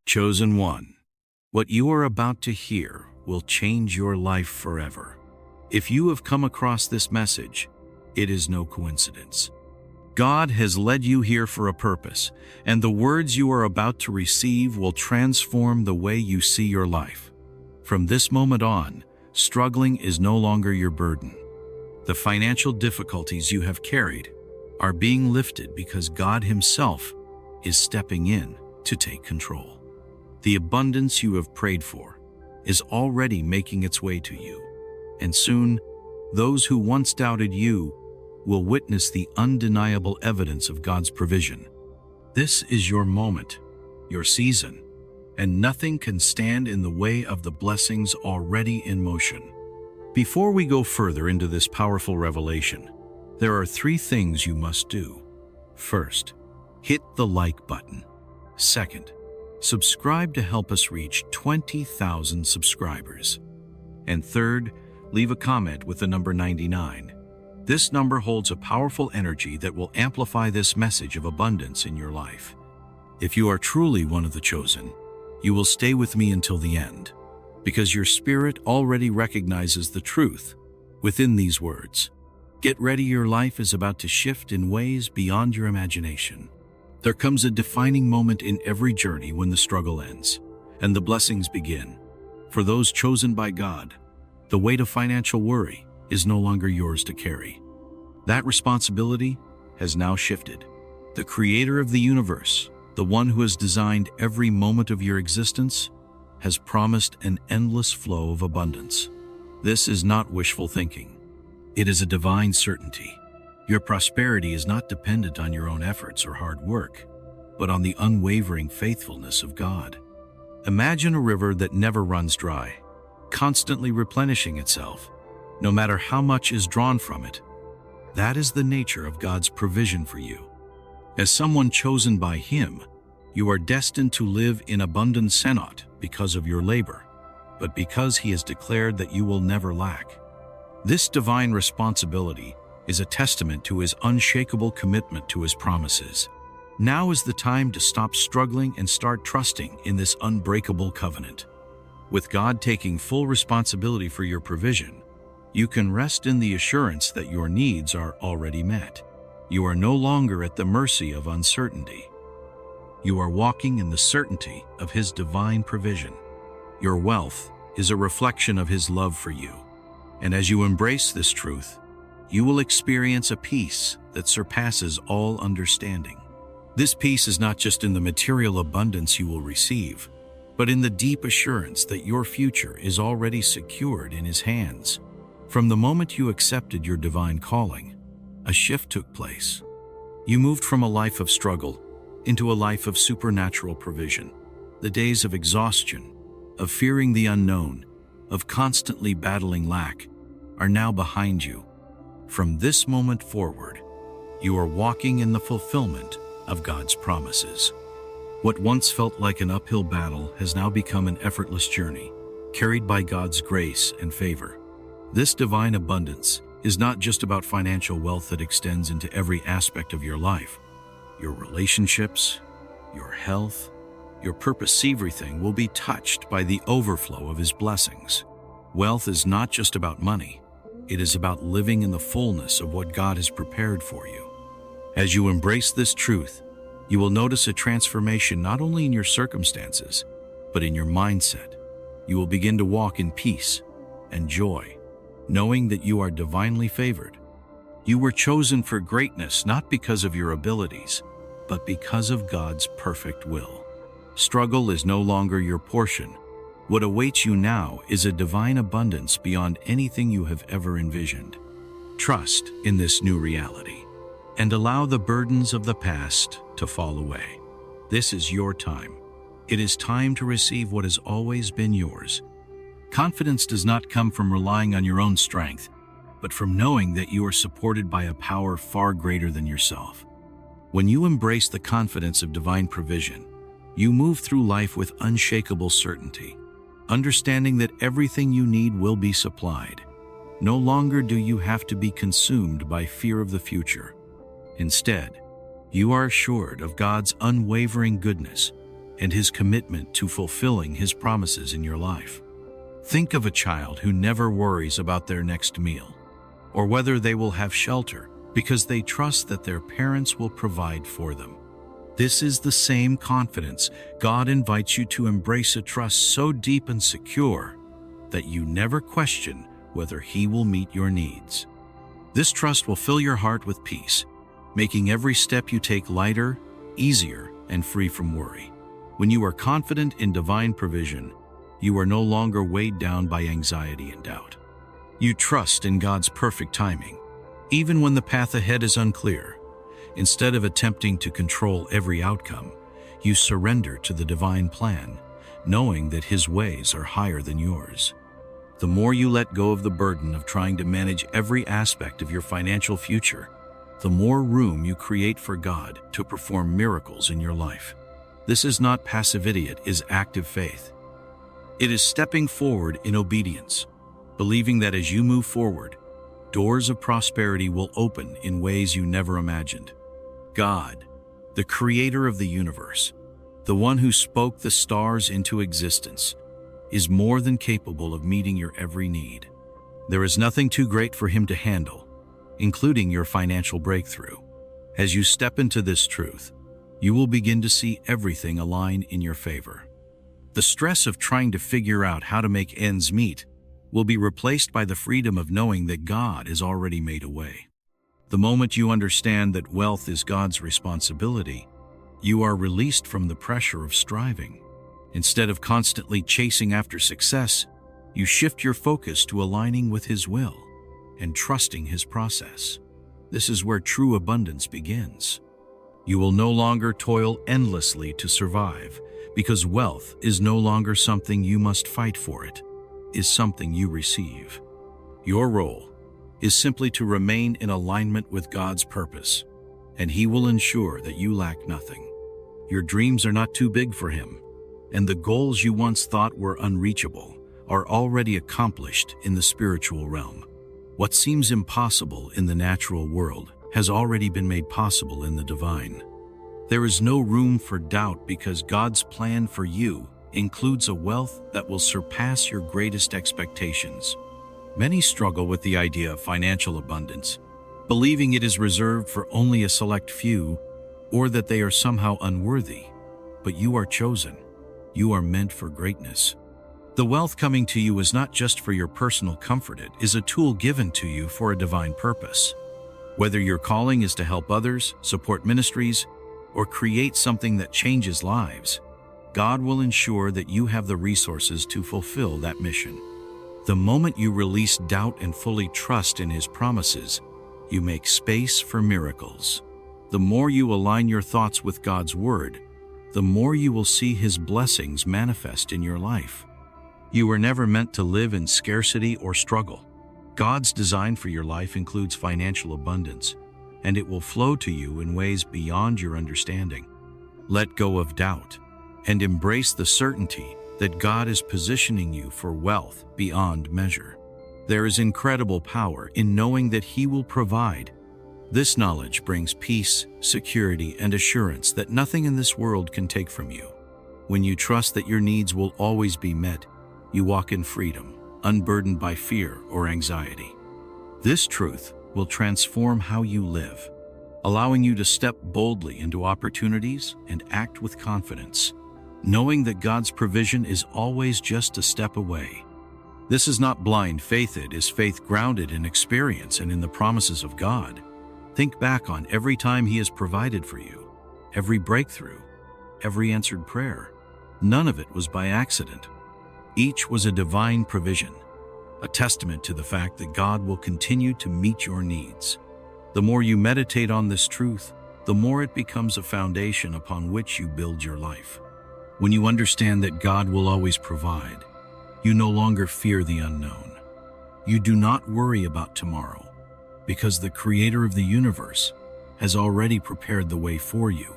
Chosen one, what you are about to hear will change your life forever. If you have come across this message, it is no coincidence. God has led you here for a purpose, and the words you are about to receive will transform the way you see your life. From this moment on, struggling is no longer your burden. The financial difficulties you have carried are being lifted because God Himself is stepping in to take control. The abundance you have prayed for is already making its way to you, and soon, those who once doubted you will witness the undeniable evidence of God's provision. This is your moment, your season, and nothing can stand in the way of the blessings already in motion. Before we go further into this powerful revelation, there are 3 things you must do. First, hit the like button. Second, subscribe to help us reach 20,000 subscribers. And third, leave a comment with the number 99. This number holds a powerful energy that will amplify this message of abundance in your life. If you are truly one of the chosen, you will stay with me until the end, because your spirit already recognizes the truth within these words. Get ready, your life is about to shift in ways beyond your imagination. There comes a defining moment in every journey when the struggle ends and the blessings begin. For those chosen by God, the weight of financial worry is no longer yours to carry. That responsibility has now shifted. The Creator of the universe, the one who has designed every moment of your existence, has promised an endless flow of abundance. This is not wishful thinking. It is a divine certainty. Your prosperity is not dependent on your own efforts or hard work, but on the unwavering faithfulness of God. Imagine a river that never runs dry, constantly replenishing itself, no matter how much is drawn from it. That is the nature of God's provision for you. As someone chosen by Him, you are destined to live in abundance, not because of your labor, but because He has declared that you will never lack. This divine responsibility is a testament to His unshakable commitment to His promises. Now is the time to stop struggling and start trusting in this unbreakable covenant. With God taking full responsibility for your provision, you can rest in the assurance that your needs are already met. You are no longer at the mercy of uncertainty. You are walking in the certainty of His divine provision. Your wealth is a reflection of His love for you, and as you embrace this truth, you will experience a peace that surpasses all understanding. This peace is not just in the material abundance you will receive, but in the deep assurance that your future is already secured in His hands. From the moment you accepted your divine calling, a shift took place. You moved from a life of struggle into a life of supernatural provision. The days of exhaustion, of fearing the unknown, of constantly battling lack, are now behind you. From this moment forward, you are walking in the fulfillment of God's promises. What once felt like an uphill battle has now become an effortless journey, carried by God's grace and favor. This divine abundance is not just about financial wealth that extends into every aspect of your life. Your relationships, your health, your purpose, everything will be touched by the overflow of His blessings. Wealth is not just about money. It is about living in the fullness of what God has prepared for you. As you embrace this truth, you will notice a transformation not only in your circumstances, but in your mindset. You will begin to walk in peace and joy, knowing that you are divinely favored. You were chosen for greatness not because of your abilities, but because of God's perfect will. Struggle is no longer your portion. What awaits you now is a divine abundance beyond anything you have ever envisioned. Trust in this new reality and allow the burdens of the past to fall away. This is your time. It is time to receive what has always been yours. Confidence does not come from relying on your own strength, but from knowing that you are supported by a power far greater than yourself. When you embrace the confidence of divine provision, you move through life with unshakable certainty, understanding that everything you need will be supplied. No longer do you have to be consumed by fear of the future. Instead, you are assured of God's unwavering goodness and His commitment to fulfilling His promises in your life. Think of a child who never worries about their next meal or whether they will have shelter because they trust that their parents will provide for them. This is the same confidence God invites you to embrace, a trust so deep and secure that you never question whether He will meet your needs. This trust will fill your heart with peace, making every step you take lighter, easier, and free from worry. When you are confident in divine provision, you are no longer weighed down by anxiety and doubt. You trust in God's perfect timing, even when the path ahead is unclear. Instead of attempting to control every outcome, you surrender to the divine plan, knowing that His ways are higher than yours. The more you let go of the burden of trying to manage every aspect of your financial future, the more room you create for God to perform miracles in your life. This is not passivity, it is active faith. It is stepping forward in obedience, believing that as you move forward, doors of prosperity will open in ways you never imagined. God, the creator of the universe, the one who spoke the stars into existence, is more than capable of meeting your every need. There is nothing too great for Him to handle, including your financial breakthrough. As you step into this truth, you will begin to see everything align in your favor. The stress of trying to figure out how to make ends meet will be replaced by the freedom of knowing that God has already made a way. The moment you understand that wealth is God's responsibility, you are released from the pressure of striving. Instead of constantly chasing after success, you shift your focus to aligning with His will and trusting His process. This is where true abundance begins. You will no longer toil endlessly to survive, because wealth is no longer something you must fight for, it is something you receive. Your role is simply to remain in alignment with God's purpose, and He will ensure that you lack nothing. Your dreams are not too big for Him, and the goals you once thought were unreachable are already accomplished in the spiritual realm. What seems impossible in the natural world has already been made possible in the divine. There is no room for doubt because God's plan for you includes a wealth that will surpass your greatest expectations. Many struggle with the idea of financial abundance, believing it is reserved for only a select few or that they are somehow unworthy. But you are chosen. You are meant for greatness. The wealth coming to you is not just for your personal comfort, it is a tool given to you for a divine purpose. Whether your calling is to help others, support ministries, or create something that changes lives, God will ensure that you have the resources to fulfill that mission. The moment you release doubt and fully trust in His promises, you make space for miracles. The more you align your thoughts with God's Word, the more you will see His blessings manifest in your life. You were never meant to live in scarcity or struggle. God's design for your life includes financial abundance, and it will flow to you in ways beyond your understanding. Let go of doubt and embrace the certainty that God is positioning you for wealth beyond measure. There is incredible power in knowing that He will provide. This knowledge brings peace, security, and assurance that nothing in this world can take from you. When you trust that your needs will always be met, you walk in freedom, unburdened by fear or anxiety. This truth will transform how you live, allowing you to step boldly into opportunities and act with confidence, knowing that God's provision is always just a step away. This is not blind faith, it is faith grounded in experience and in the promises of God. Think back on every time He has provided for you, every breakthrough, every answered prayer. None of it was by accident. Each was a divine provision, a testament to the fact that God will continue to meet your needs. The more you meditate on this truth, the more it becomes a foundation upon which you build your life. When you understand that God will always provide, you no longer fear the unknown. You do not worry about tomorrow, because the Creator of the universe has already prepared the way for you.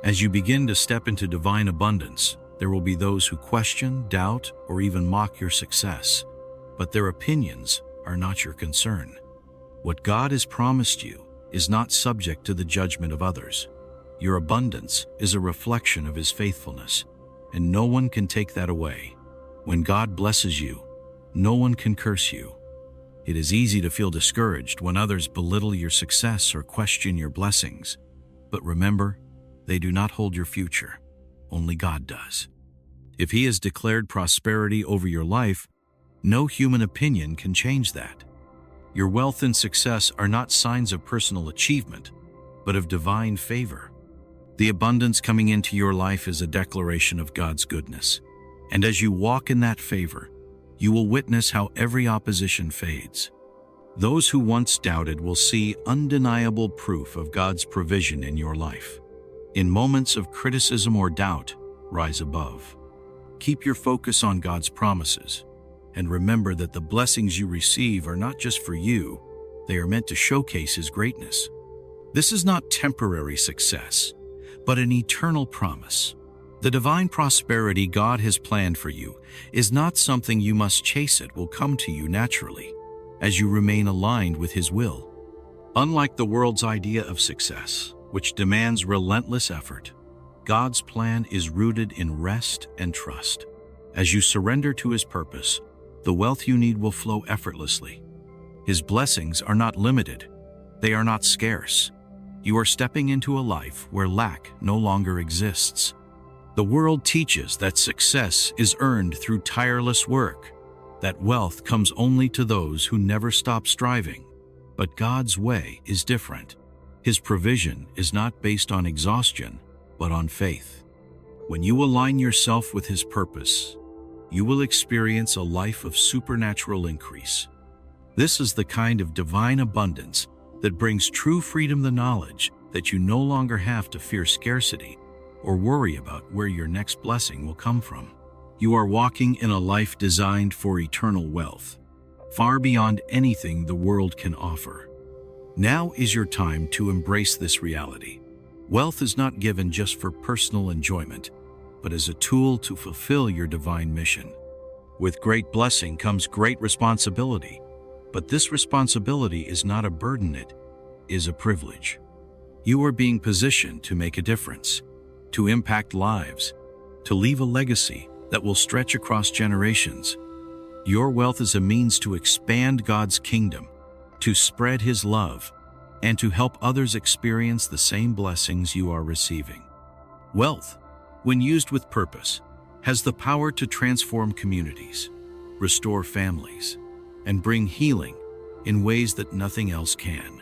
As you begin to step into divine abundance, there will be those who question, doubt, or even mock your success, but their opinions are not your concern. What God has promised you is not subject to the judgment of others. Your abundance is a reflection of His faithfulness, and no one can take that away. When God blesses you, no one can curse you. It is easy to feel discouraged when others belittle your success or question your blessings. But remember, they do not hold your future. Only God does. If He has declared prosperity over your life, no human opinion can change that. Your wealth and success are not signs of personal achievement, but of divine favor. The abundance coming into your life is a declaration of God's goodness. And as you walk in that favor, you will witness how every opposition fades. Those who once doubted will see undeniable proof of God's provision in your life. In moments of criticism or doubt, rise above. Keep your focus on God's promises, and remember that the blessings you receive are not just for you, they are meant to showcase His greatness. This is not temporary success, but an eternal promise. The divine prosperity God has planned for you is not something you must chase. It will come to you naturally, as you remain aligned with His will. Unlike the world's idea of success, which demands relentless effort, God's plan is rooted in rest and trust. As you surrender to His purpose, the wealth you need will flow effortlessly. His blessings are not limited. They are not scarce. You are stepping into a life where lack no longer exists. The world teaches that success is earned through tireless work, that wealth comes only to those who never stop striving. But God's way is different. His provision is not based on exhaustion, but on faith. When you align yourself with His purpose, you will experience a life of supernatural increase. This is the kind of divine abundance that brings true freedom, the knowledge that you no longer have to fear scarcity or worry about where your next blessing will come from. You are walking in a life designed for eternal wealth, far beyond anything the world can offer. Now is your time to embrace this reality. Wealth is not given just for personal enjoyment, but as a tool to fulfill your divine mission. With great blessing comes great responsibility, but this responsibility is not a burden, it is a privilege. You are being positioned to make a difference, to impact lives, to leave a legacy that will stretch across generations. Your wealth is a means to expand God's kingdom, to spread His love, and to help others experience the same blessings you are receiving. Wealth, when used with purpose, has the power to transform communities, restore families, and bring healing in ways that nothing else can.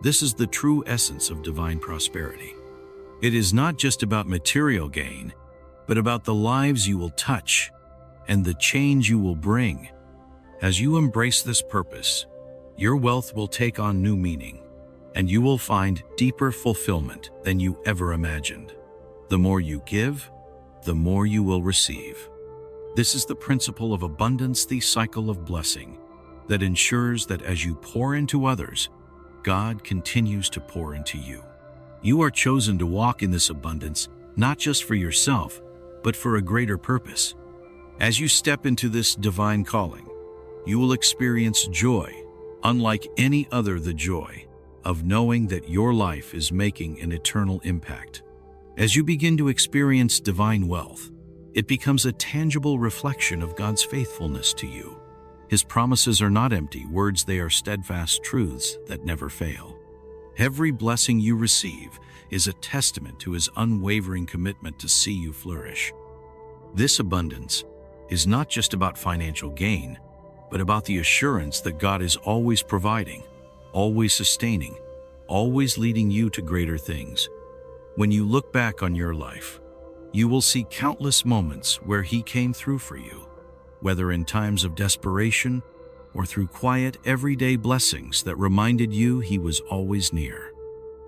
This is the true essence of divine prosperity. It is not just about material gain, but about the lives you will touch and the change you will bring. As you embrace this purpose, your wealth will take on new meaning, and you will find deeper fulfillment than you ever imagined. The more you give, the more you will receive. This is the principle of abundance, the cycle of blessing that ensures that as you pour into others, God continues to pour into you. You are chosen to walk in this abundance, not just for yourself, but for a greater purpose. As you step into this divine calling, you will experience joy, unlike any other, the joy of knowing that your life is making an eternal impact. As you begin to experience divine wealth, it becomes a tangible reflection of God's faithfulness to you. His promises are not empty words, they are steadfast truths that never fail. Every blessing you receive is a testament to His unwavering commitment to see you flourish. This abundance is not just about financial gain, but about the assurance that God is always providing, always sustaining, always leading you to greater things. When you look back on your life, you will see countless moments where He came through for you, whether in times of desperation or through quiet, everyday blessings that reminded you He was always near.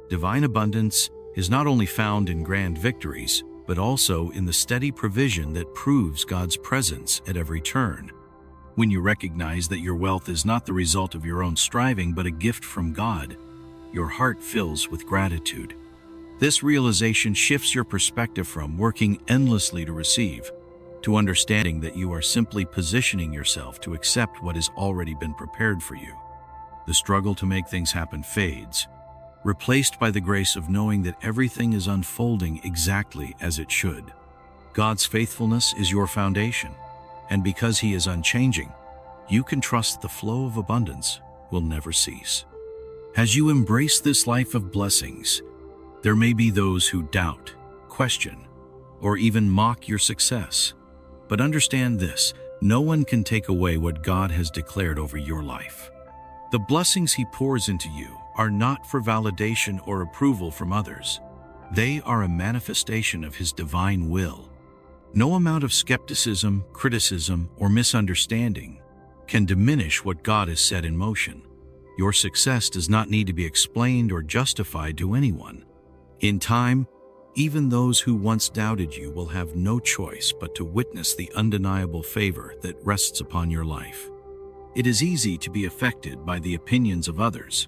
Divine abundance is not only found in grand victories, but also in the steady provision that proves God's presence at every turn. When you recognize that your wealth is not the result of your own striving, but a gift from God, your heart fills with gratitude. This realization shifts your perspective from working endlessly to receive, to understanding that you are simply positioning yourself to accept what has already been prepared for you. The struggle to make things happen fades, replaced by the grace of knowing that everything is unfolding exactly as it should. God's faithfulness is your foundation, and because He is unchanging, you can trust the flow of abundance will never cease. As you embrace this life of blessings, there may be those who doubt, question, or even mock your success. But understand this: no one can take away what God has declared over your life. The blessings He pours into you are not for validation or approval from others. They are a manifestation of His divine will. No amount of skepticism, criticism, or misunderstanding can diminish what God has set in motion. Your success does not need to be explained or justified to anyone. In time, even those who once doubted you will have no choice but to witness the undeniable favor that rests upon your life. It is easy to be affected by the opinions of others,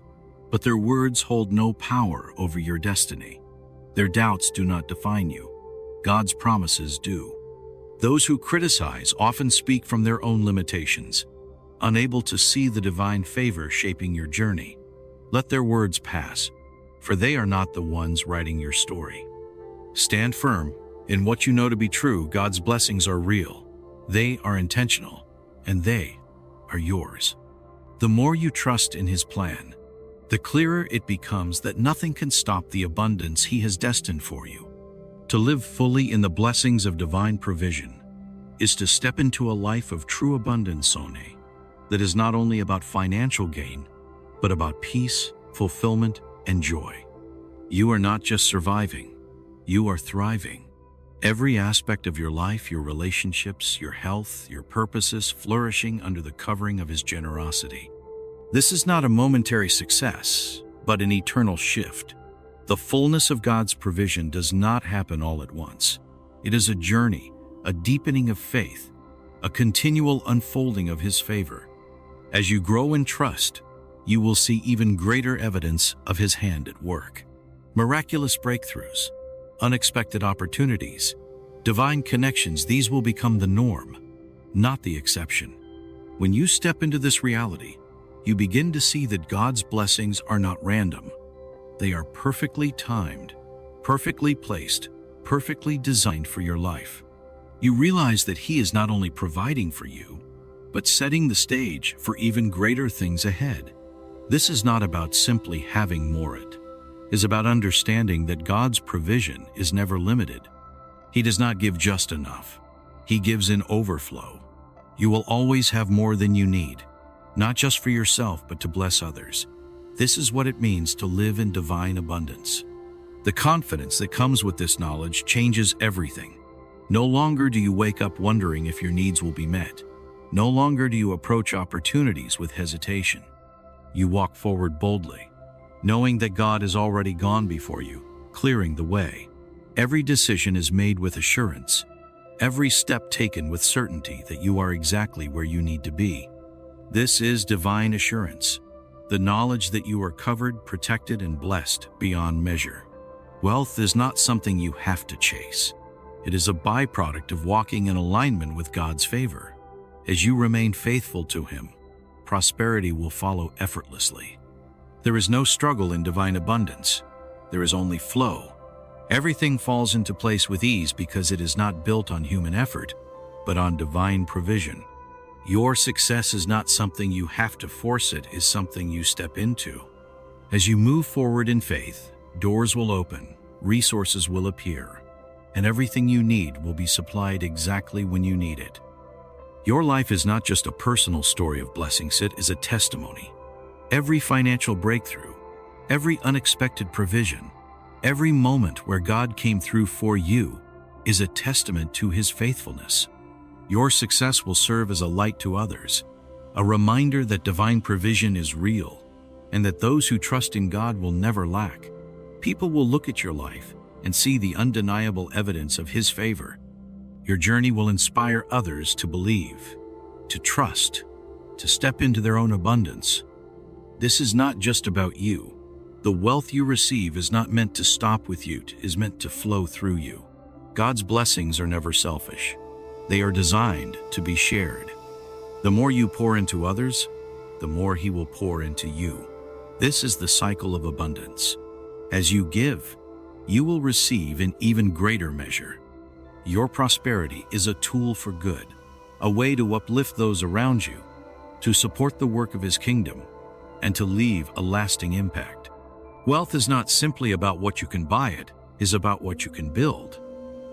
but their words hold no power over your destiny. Their doubts do not define you. God's promises do. Those who criticize often speak from their own limitations, unable to see the divine favor shaping your journey. Let their words pass, for they are not the ones writing your story. Stand firm in what you know to be true. God's blessings are real. They are intentional, and they are yours. The more you trust in His plan, the clearer it becomes that nothing can stop the abundance He has destined for you. To live fully in the blessings of divine provision is to step into a life of true abundance, that is not only about financial gain, but about peace, fulfillment, and joy. You are not just surviving, you are thriving. Every aspect of your life, your relationships, your health, your purposes, flourishing under the covering of His generosity. This is not a momentary success, but an eternal shift. The fullness of God's provision does not happen all at once. It is a journey, a deepening of faith, a continual unfolding of His favor. As you grow in trust, you will see even greater evidence of His hand at work. Miraculous breakthroughs, unexpected opportunities, divine connections, these will become the norm, not the exception. When you step into this reality, you begin to see that God's blessings are not random. They are perfectly timed, perfectly placed, perfectly designed for your life. You realize that He is not only providing for you, but setting the stage for even greater things ahead. This is not about simply having more. It is about understanding that God's provision is never limited. He does not give just enough. He gives in overflow. You will always have more than you need, not just for yourself, but to bless others. This is what it means to live in divine abundance. The confidence that comes with this knowledge changes everything. No longer do you wake up wondering if your needs will be met. No longer do you approach opportunities with hesitation. You walk forward boldly, knowing that God has already gone before you, clearing the way. Every decision is made with assurance, every step taken with certainty that you are exactly where you need to be. This is divine assurance, the knowledge that you are covered, protected, and blessed beyond measure. Wealth is not something you have to chase. It is a byproduct of walking in alignment with God's favor. As you remain faithful to Him, prosperity will follow effortlessly. There is no struggle in divine abundance. There is only flow. Everything falls into place with ease because it is not built on human effort, but on divine provision. Your success is not something you have to force, it is something you step into. As you move forward in faith, doors will open, resources will appear, and everything you need will be supplied exactly when you need it. Your life is not just a personal story of blessings, it is a testimony. Every financial breakthrough, every unexpected provision, every moment where God came through for you is a testament to His faithfulness. Your success will serve as a light to others, a reminder that divine provision is real, and that those who trust in God will never lack. People will look at your life and see the undeniable evidence of His favor. Your journey will inspire others to believe, to trust, to step into their own abundance. This is not just about you. The wealth you receive is not meant to stop with you, it is meant to flow through you. God's blessings are never selfish. They are designed to be shared. The more you pour into others, the more He will pour into you. This is the cycle of abundance. As you give, you will receive in even greater measure. Your prosperity is a tool for good, a way to uplift those around you, to support the work of His kingdom, and to leave a lasting impact. Wealth is not simply about what you can buy, it is about what you can build.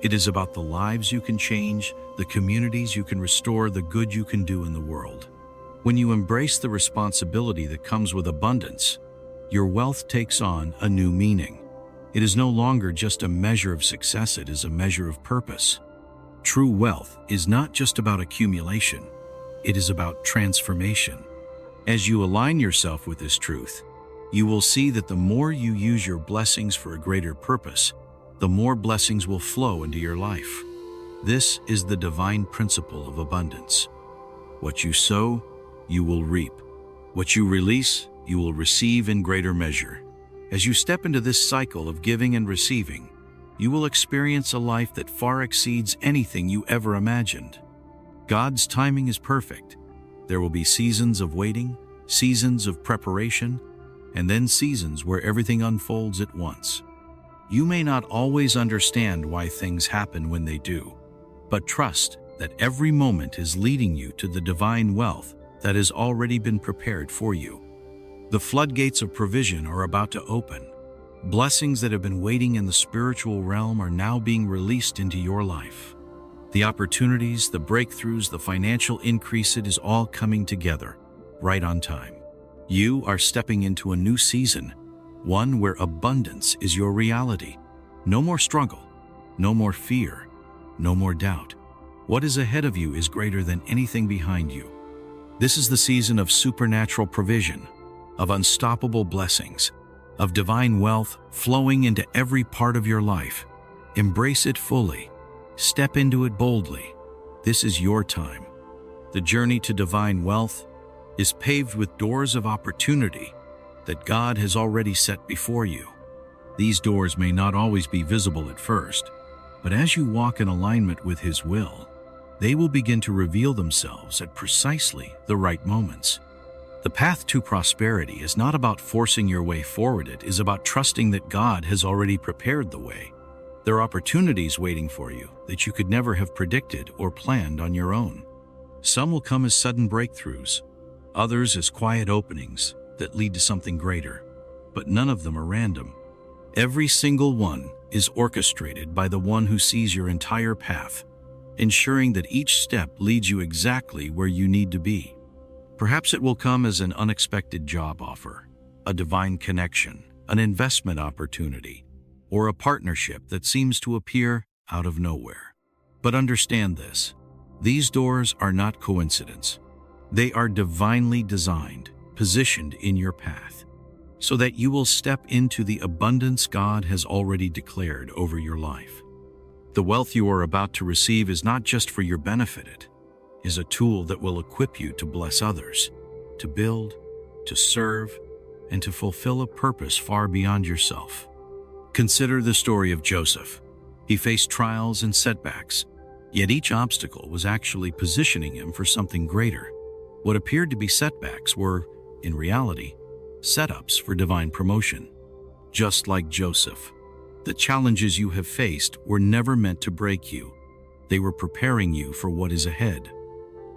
It is about the lives you can change, the communities you can restore, the good you can do in the world. When you embrace the responsibility that comes with abundance, your wealth takes on a new meaning. It is no longer just a measure of success, it is a measure of purpose. True wealth is not just about accumulation, it is about transformation. As you align yourself with this truth, you will see that the more you use your blessings for a greater purpose, the more blessings will flow into your life. This is the divine principle of abundance. What you sow, you will reap. What you release, you will receive in greater measure. As you step into this cycle of giving and receiving, you will experience a life that far exceeds anything you ever imagined. God's timing is perfect. There will be seasons of waiting, seasons of preparation, and then seasons where everything unfolds at once. You may not always understand why things happen when they do, but trust that every moment is leading you to the divine wealth that has already been prepared for you. The floodgates of provision are about to open. Blessings that have been waiting in the spiritual realm are now being released into your life. The opportunities, the breakthroughs, the financial increase, it is all coming together, right on time. You are stepping into a new season, one where abundance is your reality. No more struggle, no more fear, no more doubt. What is ahead of you is greater than anything behind you. This is the season of supernatural provision, of unstoppable blessings, of divine wealth flowing into every part of your life. Embrace it fully. Step into it boldly. This is your time. The journey to divine wealth is paved with doors of opportunity that God has already set before you. These doors may not always be visible at first, but as you walk in alignment with His will, they will begin to reveal themselves at precisely the right moments. The path to prosperity is not about forcing your way forward, it is about trusting that God has already prepared the way. There are opportunities waiting for you that you could never have predicted or planned on your own. Some will come as sudden breakthroughs, others as quiet openings that lead to something greater, but none of them are random. Every single one is orchestrated by the one who sees your entire path, ensuring that each step leads you exactly where you need to be. Perhaps it will come as an unexpected job offer, a divine connection, an investment opportunity, or a partnership that seems to appear out of nowhere. But understand this, these doors are not coincidence. They are divinely designed, positioned in your path, so that you will step into the abundance God has already declared over your life. The wealth you are about to receive is not just for your benefit, it is a tool that will equip you to bless others, to build, to serve, and to fulfill a purpose far beyond yourself. Consider the story of Joseph. He faced trials and setbacks, yet each obstacle was actually positioning him for something greater. What appeared to be setbacks were, in reality, setups for divine promotion. Just like Joseph, the challenges you have faced were never meant to break you. They were preparing you for what is ahead.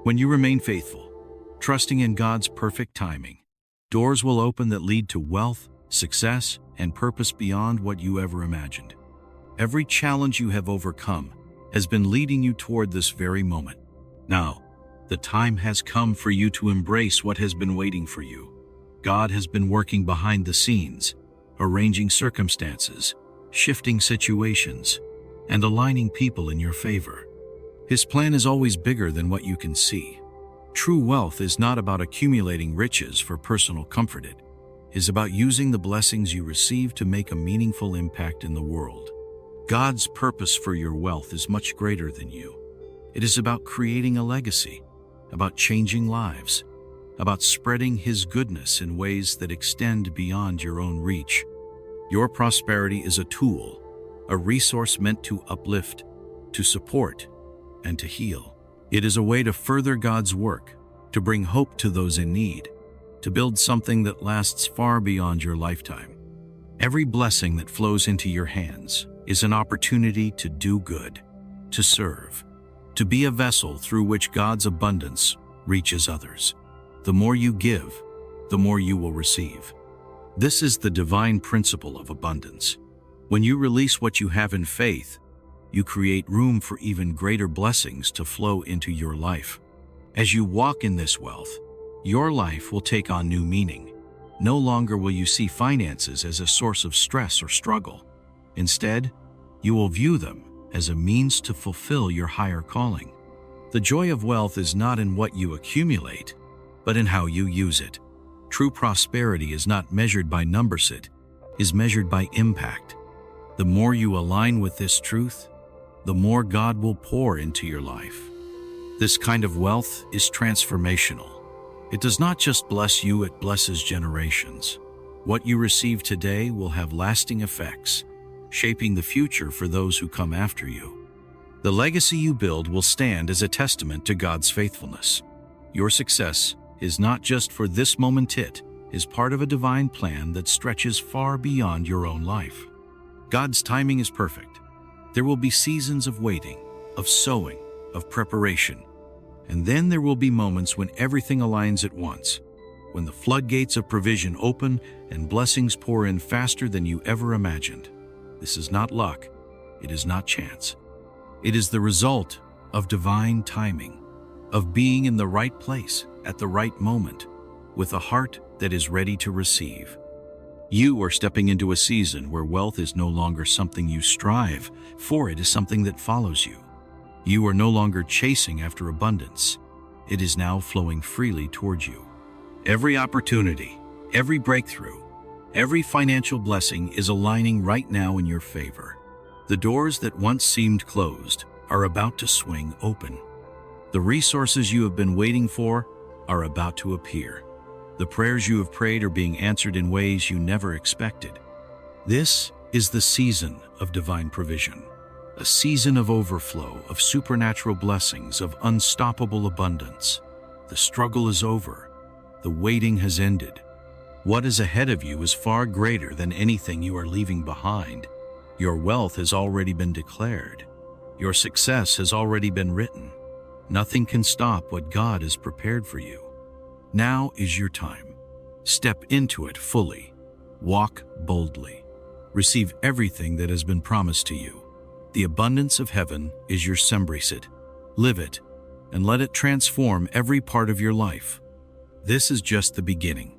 When you remain faithful, trusting in God's perfect timing, doors will open that lead to wealth, success, and purpose beyond what you ever imagined. Every challenge you have overcome has been leading you toward this very moment. Now, the time has come for you to embrace what has been waiting for you. God has been working behind the scenes, arranging circumstances, shifting situations, and aligning people in your favor. His plan is always bigger than what you can see. True wealth is not about accumulating riches for personal comfort. It is about using the blessings you receive to make a meaningful impact in the world. God's purpose for your wealth is much greater than you. It is about creating a legacy, about changing lives, about spreading His goodness in ways that extend beyond your own reach. Your prosperity is a tool, a resource meant to uplift, to support, and to heal. It is a way to further God's work, to bring hope to those in need, to build something that lasts far beyond your lifetime. Every blessing that flows into your hands is an opportunity to do good, to serve, to be a vessel through which God's abundance reaches others. The more you give, the more you will receive. This is the divine principle of abundance. When you release what you have in faith, you create room for even greater blessings to flow into your life. As you walk in this wealth, your life will take on new meaning. No longer will you see finances as a source of stress or struggle. Instead, you will view them as a means to fulfill your higher calling. The joy of wealth is not in what you accumulate, but in how you use it. True prosperity is not measured by numbers, it is measured by impact. The more you align with this truth, the more God will pour into your life. This kind of wealth is transformational. It does not just bless you, it blesses generations. What you receive today will have lasting effects, shaping the future for those who come after you. The legacy you build will stand as a testament to God's faithfulness. Your success is not just for this moment, it is part of a divine plan that stretches far beyond your own life. God's timing is perfect. There will be seasons of waiting, of sowing, of preparation. And then there will be moments when everything aligns at once, when the floodgates of provision open and blessings pour in faster than you ever imagined. This is not luck. It is not chance. It is the result of divine timing, of being in the right place at the right moment, with a heart that is ready to receive. You are stepping into a season where wealth is no longer something you strive for, it is something that follows you. You are no longer chasing after abundance. It is now flowing freely towards you. Every opportunity, every breakthrough, every financial blessing is aligning right now in your favor. The doors that once seemed closed are about to swing open. The resources you have been waiting for are about to appear. The prayers you have prayed are being answered in ways you never expected. This is the season of divine provision, a season of overflow, of supernatural blessings, of unstoppable abundance. The struggle is over. The waiting has ended. What is ahead of you is far greater than anything you are leaving behind. Your wealth has already been declared. Your success has already been written. Nothing can stop what God has prepared for you. Now is your time. Step into it fully. Walk boldly. Receive everything that has been promised to you. The abundance of heaven is your sembrisit. Live it, and let it transform every part of your life. This is just the beginning.